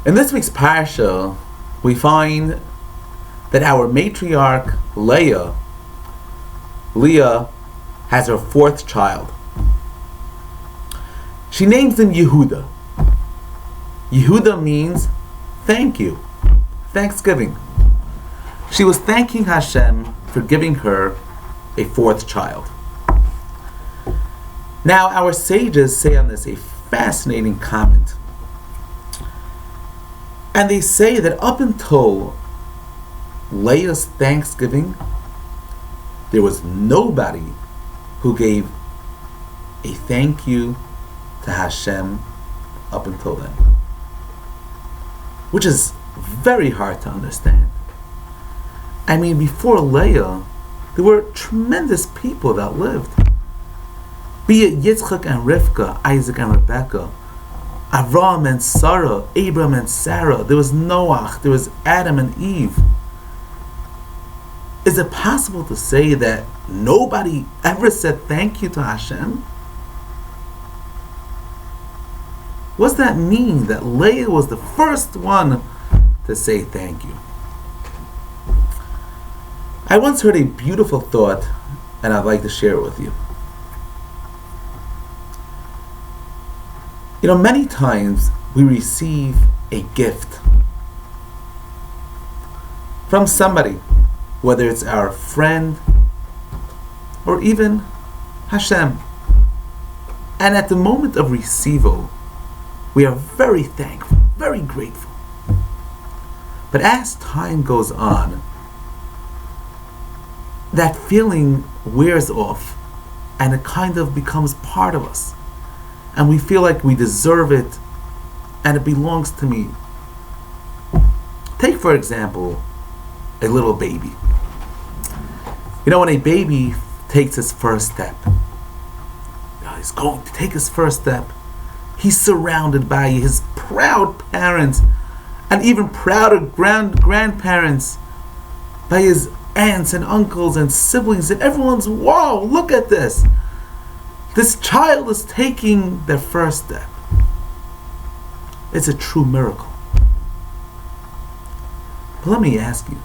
In this week's Parsha, we find that our matriarch Leah has her fourth child. She names him Yehuda. Yehuda means thank you, thanksgiving. She was thanking Hashem for giving her a fourth child. Now, our sages say on this a fascinating comment. And they say that up until Leah's thanksgiving, there was nobody who gave a thank you to Hashem up until then. Which is very hard to understand. I mean, before Leah, there were tremendous people that lived. Be it Yitzchak and Rivka, Isaac and Rebekah, Avram and Sarah, Abram and Sarah, there was Noach, there was Adam and Eve. Is it possible to say that nobody ever said thank you to Hashem? What does that mean that Leah was the first one to say thank you? I once heard a beautiful thought, and I'd like to share it with you. You know, many times we receive a gift from somebody, whether it's our friend or even Hashem. And at the moment of receival, we are very thankful, very grateful. But as time goes on, that feeling wears off and it kind of becomes part of us. And we feel like we deserve it and it belongs to me. Take, for example, a little baby. You know, when a baby takes his first step, he's going to take his first step, he's surrounded by his proud parents and even prouder grandparents, by his aunts and uncles and siblings, and everyone's, wow, look at this. This child is taking their first step. It's a true miracle. But let me ask you,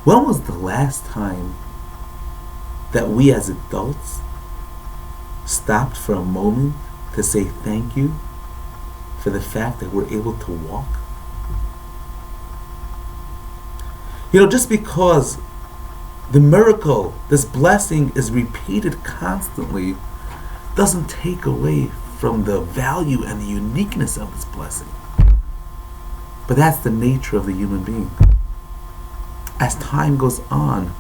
when was the last time that we as adults stopped for a moment to say thank you for the fact that we're able to walk? You know, just because the miracle, this blessing is repeated constantly, doesn't take away from the value and the uniqueness of this blessing. But that's the nature of the human being. As time goes on,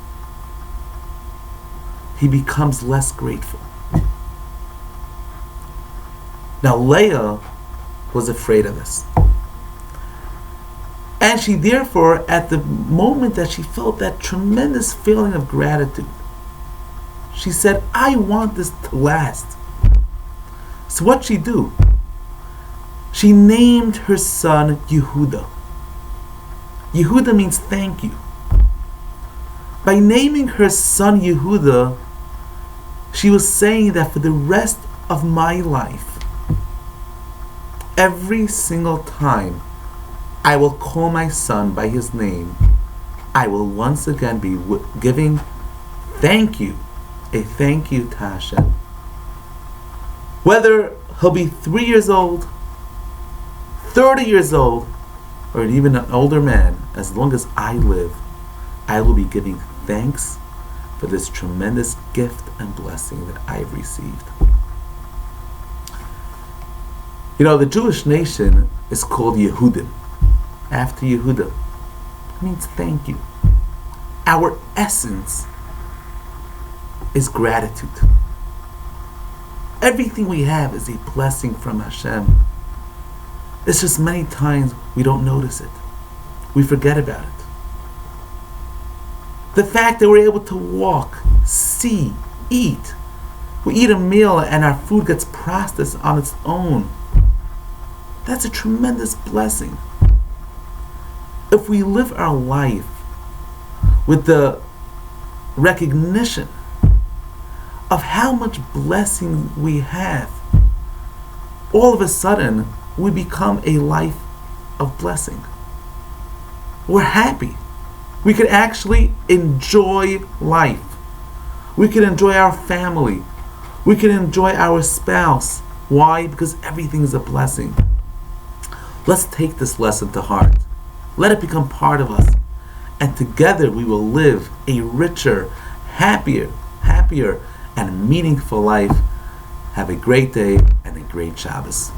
he becomes less grateful. Now, Leah was afraid of this. And she therefore, at the moment that she felt that tremendous feeling of gratitude, she said, I want this to last. So what'd she do? She named her son Yehuda. Yehuda means thank you. By naming her son Yehuda, she was saying that for the rest of my life, every single time I will call my son by his name, I will once again be giving thank you, a thank you to Hashem. Whether he'll be 3 years old, 30 years old, or even an older man, as long as I live, I will be giving thanks for this tremendous gift and blessing that I've received. You know, the Jewish nation is called Yehudim, after Yehuda. It means thank you. Our essence is gratitude. Everything we have is a blessing from Hashem. It's just many times we don't notice it. We forget about it. The fact that we're able to walk, see, eat. We eat a meal and our food gets processed on its own. That's a tremendous blessing. If we live our life with the recognition of how much blessing we have, all of a sudden we become a life of blessing. We're happy. We could actually enjoy life. We can enjoy our family. We can enjoy our spouse. Why? Because everything is a blessing. Let's take this lesson to heart. Let it become part of us. And together we will live a richer, happier, and meaningful life. Have a great day and a great Shabbos.